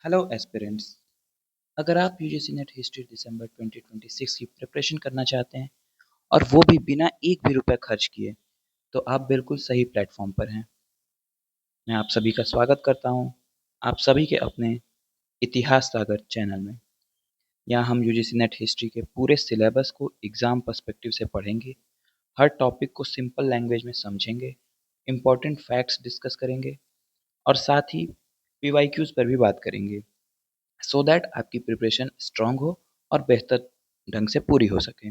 Hello aspirants. अगर आप UGC net history दिसंबर 2026 की प्रिपरेशन करना चाहते हैं और वो भी बिना एक भी रुपए खर्च किए, तो आप बिल्कुल सही प्लेटफॉर्म पर हैं। मैं आप सभी का स्वागत करता हूं आप सभी के अपने इतिहास सागर चैनल में। यहाँ हम यूजीसी नेट हिस्ट्री के पूरे सिलेबस को एग्जाम पर्सपेक्टिव से पढ़ेंगे, हर टॉपिक को सिंपल लैंग्वेज में समझेंगे, इम्पोर्टेंट फैक्ट्स डिस्कस करेंगे और साथ ही पीवाईक्यूज पर भी बात करेंगे, सो दैट आपकी प्रिपरेशन स्ट्रांग हो और बेहतर ढंग से पूरी हो सके।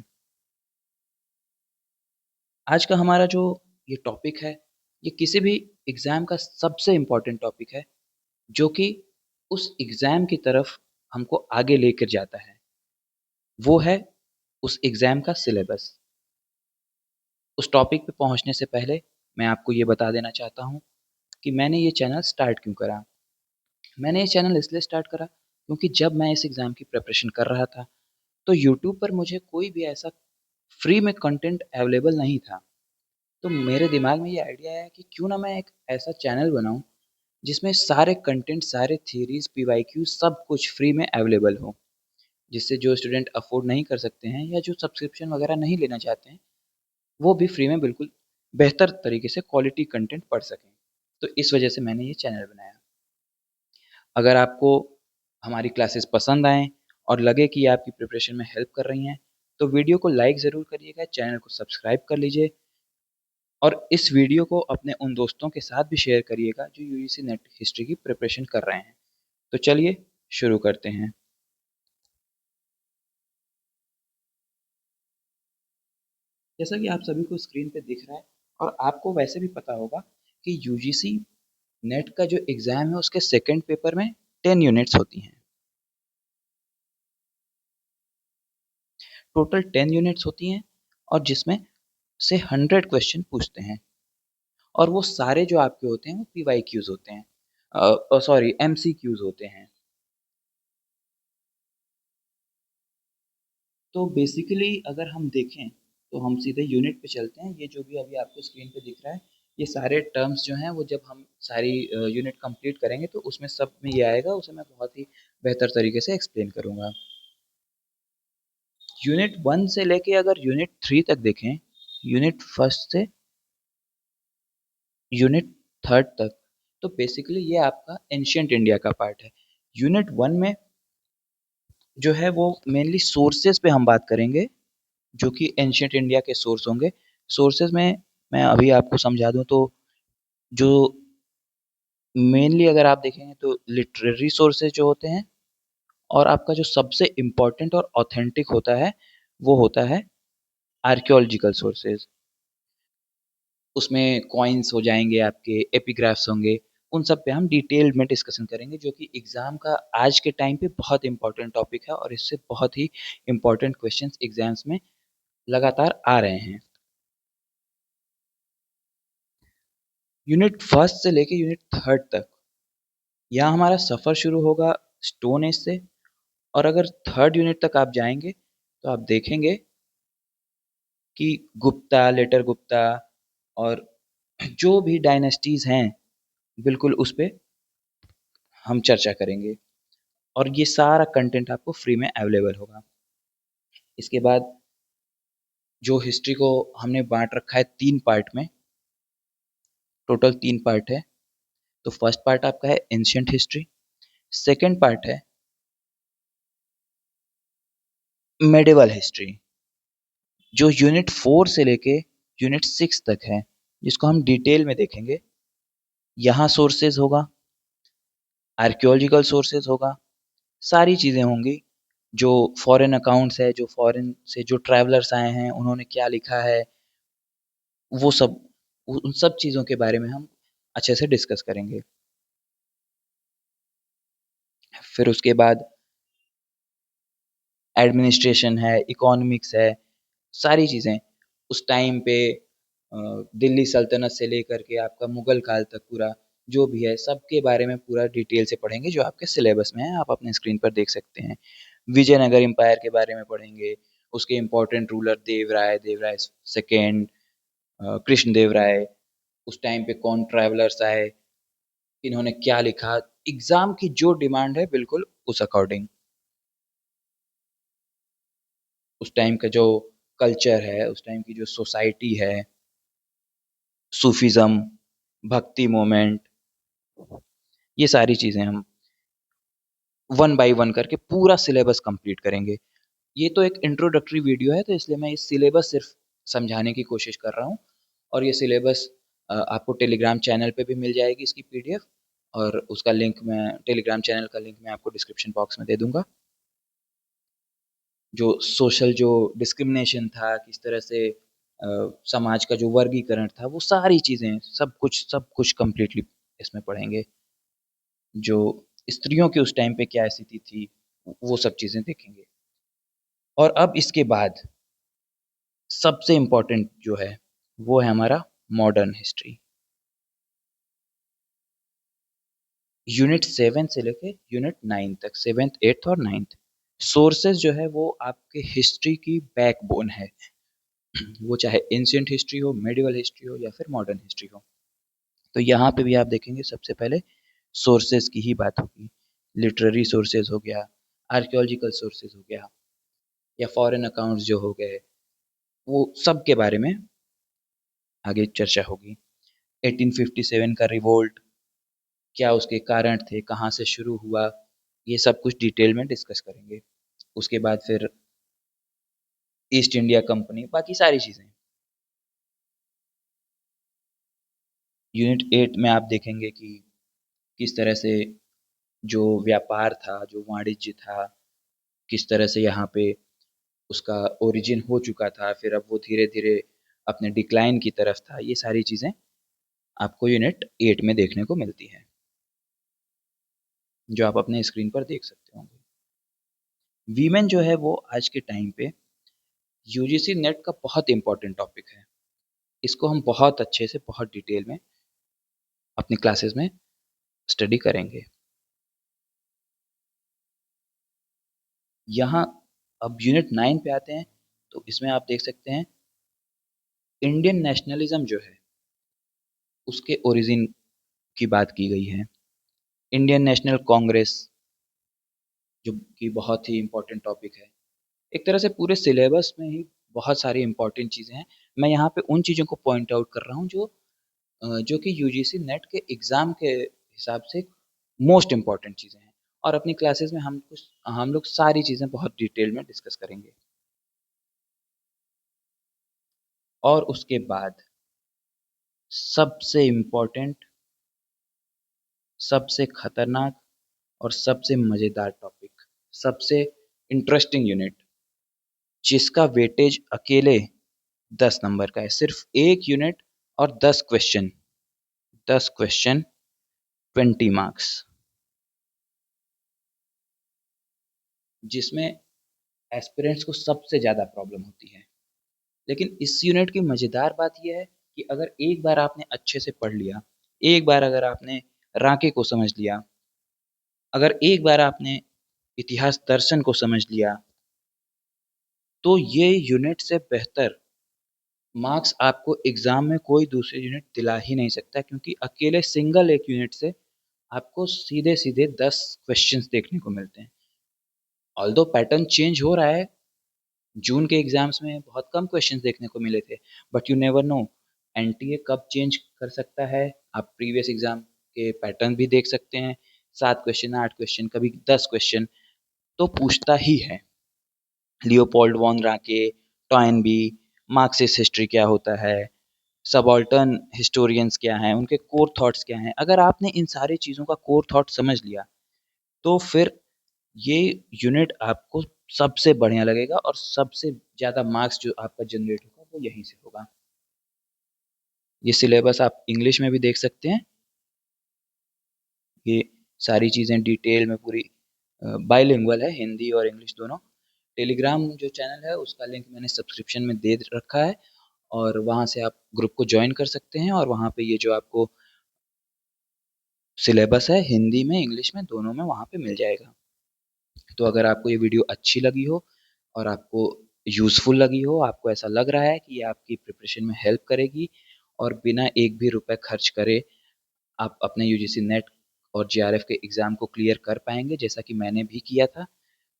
आज का हमारा जो ये टॉपिक है, ये किसी भी एग्ज़ाम का सबसे इम्पोर्टेंट टॉपिक है, जो कि उस एग्ज़ाम की तरफ हमको आगे लेकर जाता है। वो है उस एग्ज़ाम का सिलेबस। उस टॉपिक पे पहुँचने से पहले मैं आपको ये बता देना चाहता हूँ कि मैंने ये चैनल स्टार्ट क्यों करा। मैंने ये चैनल इसलिए स्टार्ट करा क्योंकि जब मैं इस एग्ज़ाम की प्रिपरेशन कर रहा था, तो यूट्यूब पर मुझे कोई भी ऐसा फ्री में कंटेंट अवेलेबल नहीं था। तो मेरे दिमाग में ये आइडिया आया कि क्यों ना मैं एक ऐसा चैनल बनाऊं जिसमें सारे कंटेंट, सारे थ्योरीज, पीवाईक्यू सब कुछ फ्री में अवेलेबल हो, जिससे जो स्टूडेंट अफोर्ड नहीं कर सकते हैं या जो सब्सक्रिप्शन वगैरह नहीं लेना चाहते हैं, वो भी फ्री में बिल्कुल बेहतर तरीके से क्वालिटी कंटेंट पढ़ सकें। तो इस वजह से मैंने ये चैनल बनाया। अगर आपको हमारी क्लासेस पसंद आएँ और लगे कि ये आपकी प्रिपरेशन में हेल्प कर रही हैं, तो वीडियो को लाइक ज़रूर करिएगा, चैनल को सब्सक्राइब कर लीजिए और इस वीडियो को अपने उन दोस्तों के साथ भी शेयर करिएगा जो यूजीसी नेट हिस्ट्री की प्रिपरेशन कर रहे हैं। तो चलिए शुरू करते हैं। जैसा कि आप सभी को स्क्रीन पे दिख रहा है और आपको वैसे भी पता होगा कि यूजीसी नेट का जो एग्ज़ाम है उसके सेकंड पेपर में 10 यूनिट्स होती हैं। टोटल 10 यूनिट्स होती हैं और जिसमें से 100 क्वेश्चन पूछते हैं और वो सारे जो आपके होते हैं वो पीवाईक्यूज होते हैं, सॉरी एमसीक्यूज होते हैं। तो बेसिकली अगर हम देखें तो हम सीधे यूनिट पे चलते हैं। ये जो भी अभी आपको स्क्रीन पे दिख रहा है, ये सारे टर्म्स जो हैं वो जब हम सारी यूनिट कंप्लीट करेंगे तो उसमें सब में ये आएगा, उसे मैं बहुत ही बेहतर तरीके से एक्सप्लेन करूंगा। यूनिट 1 से लेके अगर यूनिट 3 तक देखें, यूनिट फर्स्ट से यूनिट थर्ड तक, तो बेसिकली ये आपका एंशियंट इंडिया का पार्ट है। यूनिट 1 में जो है वो मेनली सोर्सेज पे हम बात करेंगे, जो कि एंशियंट इंडिया के सोर्स होंगे। सोर्सेज में मैं अभी आपको समझा दूं तो जो मेनली अगर आप देखेंगे तो लिटरेरी सोर्सेज जो होते हैं, और आपका जो सबसे इम्पोर्टेंट और ऑथेंटिक होता है वो होता है आर्कियोलॉजिकल सोर्सेज। उसमें कॉइन्स हो जाएंगे, आपके एपिग्राफ्स होंगे, उन सब पे हम डिटेल में डिस्कशन करेंगे, जो कि एग्जाम का आज के टाइम पे बहुत इंपॉर्टेंट टॉपिक है और इससे बहुत ही इंपॉर्टेंट क्वेश्चंस एग्जाम्स में लगातार आ रहे हैं। यूनिट फर्स्ट से लेके यूनिट थर्ड तक यहाँ हमारा सफ़र शुरू होगा स्टोन एज से, और अगर थर्ड यूनिट तक आप जाएंगे तो आप देखेंगे कि गुप्ता, लेटर गुप्ता और जो भी डायनेस्टीज हैं, बिल्कुल उस पे हम चर्चा करेंगे और ये सारा कंटेंट आपको फ्री में अवेलेबल होगा। इसके बाद जो हिस्ट्री को हमने बांट रखा है 3 पार्ट में, टोटल 3 पार्ट है। तो फर्स्ट पार्ट आपका है एंशियंट हिस्ट्री, सेकंड पार्ट है मेडिवल हिस्ट्री, जो यूनिट 4 से लेके यूनिट 6 तक है, जिसको हम डिटेल में देखेंगे। यहाँ सोर्सेज होगा, आर्कियोलॉजिकल सोर्सेज होगा, सारी चीज़ें होंगी। जो फॉरेन अकाउंट्स है, जो फॉरेन से जो ट्रैवलर्स आए हैं उन्होंने क्या लिखा है, वो सब, उन सब चीज़ों के बारे में हम अच्छे से डिस्कस करेंगे। फिर उसके बाद एडमिनिस्ट्रेशन है, इकोनॉमिक्स है, सारी चीज़ें उस टाइम पे दिल्ली सल्तनत से लेकर के आपका मुगल काल तक पूरा जो भी है सबके बारे में पूरा डिटेल से पढ़ेंगे, जो आपके सिलेबस में है, आप अपने स्क्रीन पर देख सकते हैं। विजयनगर एम्पायर के बारे में पढ़ेंगे, उसके important ruler Devaraya, Devaraya second, Krishna Deva Raya, उस टाइम पे कौन ट्रैवलर्स आए, इन्होंने क्या लिखा, एग्ज़ाम की जो डिमांड है बिल्कुल उस अकॉर्डिंग, उस टाइम का जो कल्चर है, उस टाइम की जो सोसाइटी है, सूफ़ीज़्म, भक्ति मोमेंट, ये सारी चीज़ें हम वन बाय वन करके पूरा सिलेबस कंप्लीट करेंगे। ये तो एक इंट्रोडक्टरी वीडियो है, तो इसलिए मैं इस सिलेबस सिर्फ़ समझाने की कोशिश कर रहा हूँ और ये सिलेबस आपको टेलीग्राम चैनल पे भी मिल जाएगी इसकी पीडीएफ और उसका लिंक मैं टेलीग्राम चैनल का लिंक मैं आपको डिस्क्रिप्शन बॉक्स में दे दूँगा। जो सोशल जो डिस्क्रिमिनेशन था, किस तरह से समाज का जो वर्गीकरण था, वो सारी चीज़ें, सब कुछ कंप्लीटली इसमें पढ़ेंगे। जो स्त्रियों की उस टाइम पे क्या स्थिति थी, वो सब चीज़ें देखेंगे। और अब इसके बाद सबसे इम्पोर्टेंट जो है, वो है हमारा मॉडर्न हिस्ट्री। यूनिट 7 से लेके यूनिट 9 तक, 7th, 8th और 9th सोर्सेज़ जो है वो आपके हिस्ट्री की बैकबोन है। वो चाहे एंशिएंट हिस्ट्री हो, मेडिवल हिस्ट्री हो या फिर मॉडर्न हिस्ट्री हो। तो यहाँ पे भी आप देखेंगे सबसे पहले सोर्सेज़ की ही बात होगी। लिटरेरी सोर्सेज़ हो गया, आर्कियोलॉजिकल सोर्सेज़ हो गया या फॉरेन अकाउंट्स जो हो गए, वो सब के बारे में आगे चर्चा होगी। 1857 का रिवोल्ट, क्या उसके कारण थे, कहाँ से शुरू हुआ, ये सब कुछ डिटेल में डिस्कस करेंगे। उसके बाद फिर ईस्ट इंडिया कंपनी, बाकी सारी चीज़ें। यूनिट 8 में आप देखेंगे कि किस तरह से जो व्यापार था, जो वाणिज्य था, किस तरह से यहाँ पे उसका ओरिजिन हो चुका था, फिर अब वो धीरे-धीरे अपने डिक्लाइन की तरफ था। ये सारी चीज़ें आपको यूनिट 8 में देखने को मिलती हैं, जो आप अपने स्क्रीन पर देख सकते होंगे। वीमेन जो है वो आज के टाइम पे यूजीसी नेट का बहुत इम्पोर्टेंट टॉपिक है। इसको हम बहुत अच्छे से, बहुत डिटेल में अपनी क्लासेस में स्टडी करेंगे। यहाँ अब यूनिट 9 पे आते हैं, तो इसमें आप देख सकते हैं इंडियन नेशनलिज्म जो है, उसके ओरिजिन की बात की गई है। इंडियन नेशनल कांग्रेस जो कि बहुत ही इम्पोर्टेंट टॉपिक है। एक तरह से पूरे सिलेबस में ही बहुत सारी इम्पोर्टेंट चीज़ें हैं। मैं यहाँ पे उन चीज़ों को पॉइंट आउट कर रहा हूँ जो कि यूजीसी नेट के एग्ज़ाम के हिसाब से मोस्ट इम्पोर्टेंट चीज़ें हैं और अपनी क्लासेस में हम लोग सारी चीज़ें बहुत डिटेल में डिस्कस करेंगे। और उसके बाद सबसे इम्पोर्टेंट, सबसे खतरनाक और सबसे मज़ेदार टॉपिक, सबसे इंटरेस्टिंग यूनिट, जिसका वेटेज अकेले 10 नंबर का है। सिर्फ 1 यूनिट और 10 क्वेश्चन, 10 क्वेश्चन 20 मार्क्स, जिसमें एस्पिरेंट्स को सबसे ज़्यादा प्रॉब्लम होती है। लेकिन इस यूनिट की मज़ेदार बात ये है कि अगर एक बार आपने अच्छे से पढ़ लिया, एक बार अगर आपने राके को समझ लिया, अगर एक बार आपने इतिहास दर्शन को समझ लिया, तो ये यूनिट से बेहतर मार्क्स आपको एग्ज़ाम में कोई दूसरी यूनिट दिला ही नहीं सकता, क्योंकि अकेले सिंगल एक यूनिट से आपको सीधे-सीधे 10 क्वेश्चंस देखने को मिलते हैं। ऑल्दो पैटर्न चेंज हो रहा है, जून के एग्ज़ाम्स में बहुत कम क्वेश्चंस देखने को मिले थे, but you never know NTA कब चेंज कर सकता है। आप प्रीवियस एग्ज़ाम के पैटर्न भी देख सकते हैं, 7 क्वेश्चन, 8 क्वेश्चन, कभी 10 क्वेश्चन तो पूछता ही है। लियोपोल्ड वॉन राके, टॉयनबी, मार्क्सिस्ट हिस्ट्री क्या होता है, सबाल्टर्न हिस्टोरियंस क्या हैं, उनके कोर थॉट्स क्या हैं। अगर आपने इन सारी चीज़ों का कोर थॉट समझ लिया, तो फिर ये यूनिट आपको सबसे बढ़िया लगेगा और सबसे ज़्यादा मार्क्स जो आपका जनरेट होगा, वो यहीं से होगा। ये सिलेबस आप इंग्लिश में भी देख सकते हैं। ये सारी चीज़ें डिटेल में पूरी बाइलिंगुअल है, हिंदी और इंग्लिश दोनों। टेलीग्राम जो चैनल है, उसका लिंक मैंने सब्सक्रिप्शन में दे रखा है और वहाँ से आप ग्रुप को जॉइन कर सकते हैं और वहाँ पे ये जो आपको सिलेबस है, हिंदी में, इंग्लिश में, दोनों में वहाँ पे मिल जाएगा। तो अगर आपको ये वीडियो अच्छी लगी हो और आपको यूज़फुल लगी हो, आपको ऐसा लग रहा है कि ये आपकी प्रिपरेशन में हेल्प करेगी और बिना एक भी रुपए खर्च करे आप अपने यूजीसी नेट और जेआरएफ के एग्ज़ाम को क्लियर कर पाएँगे जैसा कि मैंने भी किया था।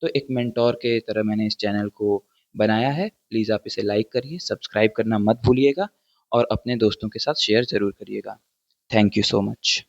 तो एक मेंटोर के तरह मैंने इस चैनल को बनाया है। प्लीज़ आप इसे लाइक करिए, सब्सक्राइब करना मत भूलिएगा और अपने दोस्तों के साथ शेयर ज़रूर करिएगा। Thank you so much.